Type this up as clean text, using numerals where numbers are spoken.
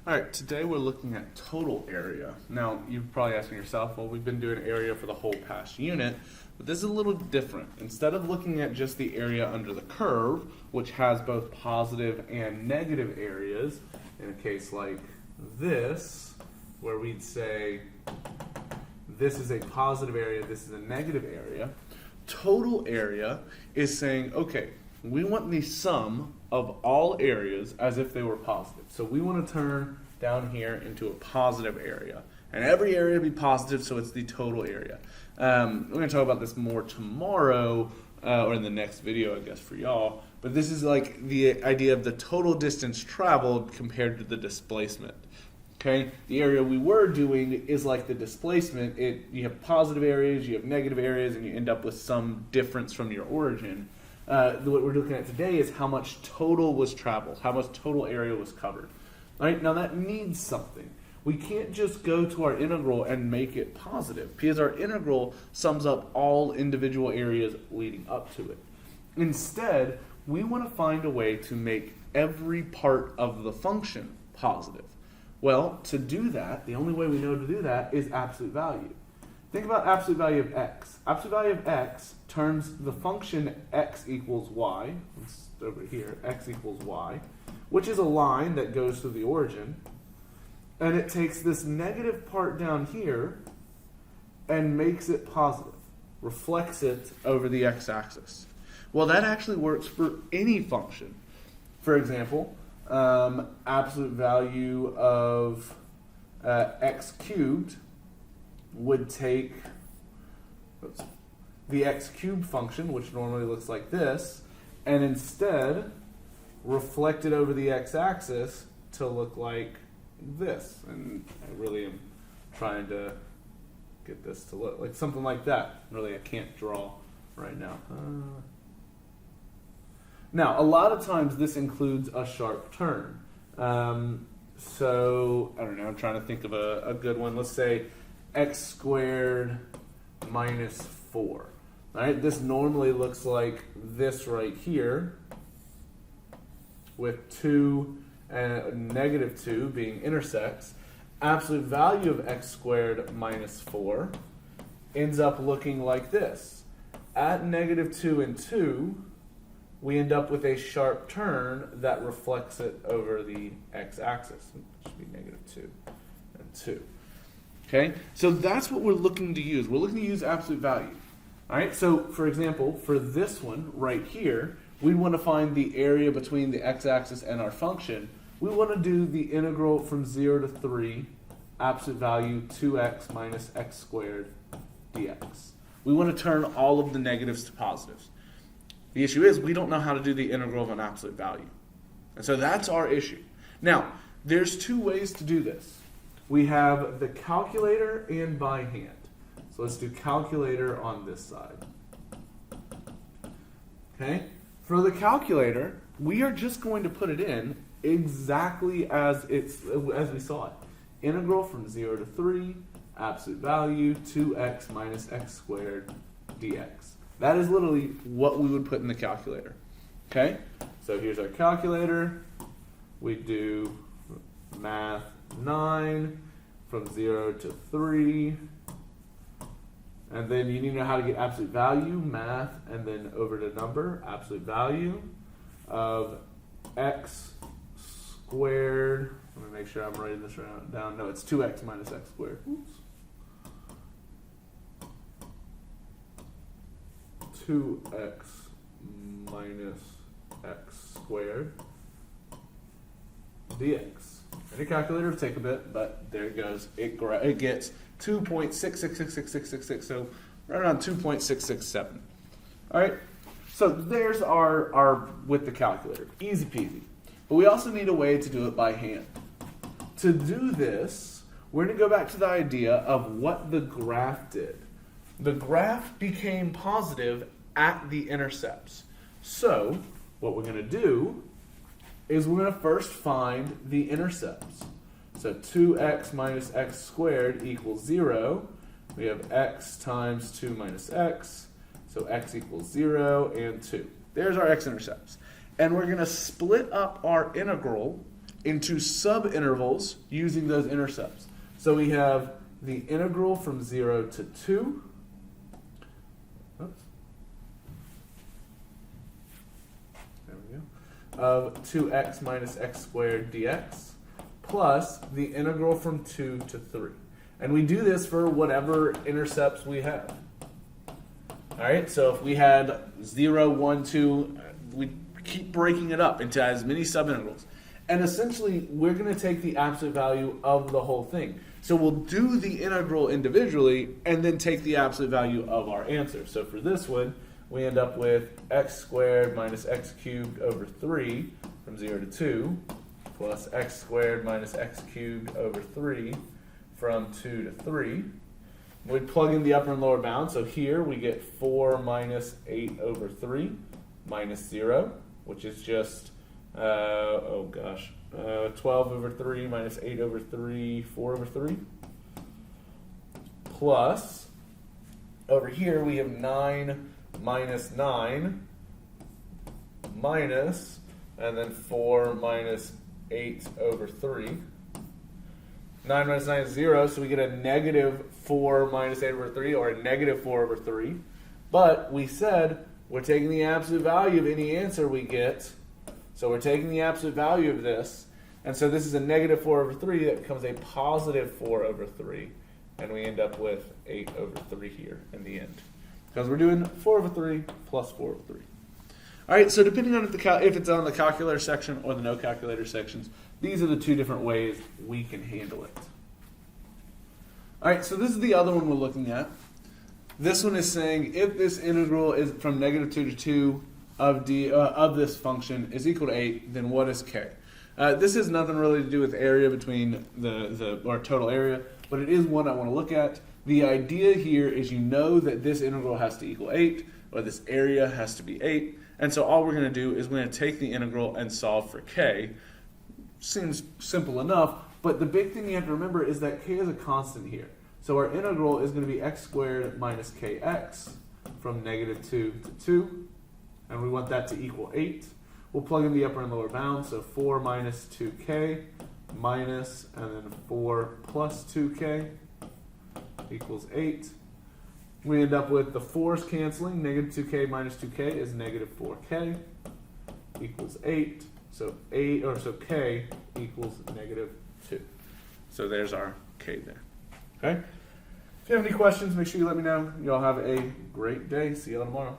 All right, today we're looking at total area. Now, you're probably asking yourself, well, we've been doing area for the whole past unit, but this is a little different. Instead of looking at just the area under the curve, which has both positive and negative areas, in a case like this, where we'd say this is a positive area, this is a negative area, total area is saying, okay, we want the sum of all areas as if they were positive. So we want to turn down here into a positive area. And every area be positive, so it's the total area. We're going to talk about this more tomorrow, or in the next video, I guess, for y'all. But this is like the idea of the total distance traveled compared to the displacement. Okay, the area we were doing is like the displacement. You have positive areas, you have negative areas, and you end up with some difference from your origin. What we're looking at today is how much total was traveled, how much total area was covered. All right, now that means something. We can't just go to our integral and make it positive because our integral sums up all individual areas leading up to it. Instead, we want to find a way to make every part of the function positive. Well, to do that, the only way we know to do that is absolute value. Think about absolute value of x. Absolute value of x turns the function x equals y, it's over here, x equals y, which is a line that goes through the origin, and it takes this negative part down here and makes it positive, reflects it over the x-axis. Well, that actually works for any function. For example, absolute value of x cubed would take the x cubed function, which normally looks like this, and instead reflect it over the x-axis to look like this. And I really am trying to get this to look like something like that. Really, I can't draw right now. Now, a lot of times this includes a sharp turn. So, I don't know, I'm trying to think of a good one. Let's say x squared minus 4. All right, this normally looks like this right here, with 2 and negative 2 being intersects. Absolute value of x squared minus 4 ends up looking like this. At negative 2 and 2, we end up with a sharp turn that reflects it over the x-axis. It should be negative 2 and 2. Okay, so that's what we're looking to use. We're looking to use absolute value. All right, so for example, for this one right here, we want to find the area between the x-axis and our function. We want to do the integral from 0 to 3, absolute value 2x minus x squared dx. We want to turn all of the negatives to positives. The issue is we don't know how to do the integral of an absolute value. And so that's our issue. Now, there's two ways to do this. We have the calculator and by hand. So let's do calculator on this side. Okay? For the calculator, we are just going to put it in exactly as we saw it. Integral from 0 to 3, absolute value 2x minus x squared dx. That is literally what we would put in the calculator. Okay? So here's our calculator. We do math 9 from 0 to 3. And then you need to know how to get absolute value, math, and then over to number, absolute value of x squared. Let me make sure I'm writing this down. No, it's 2x minus x squared. Oops. 2x minus x squared dx. And your calculator will take a bit, but there it goes. It gets 2.6666666, so right around 2.667. All right, so there's our with the calculator. Easy peasy. But we also need a way to do it by hand. To do this, we're going to go back to the idea of what the graph did. The graph became positive at the intercepts. So what we're going to do is we're going to first find the intercepts. So 2x minus x squared equals 0. We have x times 2 minus x. So x equals 0 and 2. There's our x-intercepts. And we're going to split up our integral into subintervals using those intercepts. So we have the integral from 0 to 2. Oops. There we go. Of 2x minus x squared dx plus the integral from 2 to 3. And we do this for whatever intercepts we have. All right, so if we had 0, 1, 2, we keep breaking it up into as many subintervals. And essentially, we're going to take the absolute value of the whole thing. So we'll do the integral individually and then take the absolute value of our answer. So for this one, we end up with x squared minus x cubed over 3 from 0 to 2 plus x squared minus x cubed over 3 from 2 to 3. We plug in the upper and lower bound. So here we get 4 minus 8 over 3 minus 0, which is just 12 over 3 minus 8 over 3, 4 over 3. Plus, over here we have 9 minus 9 minus, and then 4 minus 8 over 3. 9 minus 9 is 0, so we get a negative 4 minus 8 over 3, or a negative 4 over 3. But we said we're taking the absolute value of any answer we get. So we're taking the absolute value of this, and so this is a negative 4 over 3 that becomes a positive 4 over 3, and we end up with 8 over 3 here in the end. Because we're doing 4 over 3 plus 4 over 3. All right, so depending on if it's on the calculator section or the no calculator sections, these are the two different ways we can handle it. All right, so this is the other one we're looking at. This one is saying if this integral is from negative 2 to 2 of this function is equal to 8, then what is k? This has nothing really to do with area between or total area, but it is one I want to look at. The idea here is you know that this integral has to equal 8, or this area has to be 8, and so all we're going to do is we're going to take the integral and solve for k. Seems simple enough, but the big thing you have to remember is that k is a constant here. So our integral is going to be x squared minus kx from negative 2 to 2, and we want that to equal 8. We'll plug in the upper and lower bounds, so 4 minus 2k minus, and then 4 plus 2k equals 8. We end up with the 4's canceling. Negative 2k minus 2k is negative 4k equals 8. So k equals negative 2. So there's our k there. Okay? If you have any questions, make sure you let me know. You all have a great day. See you all tomorrow.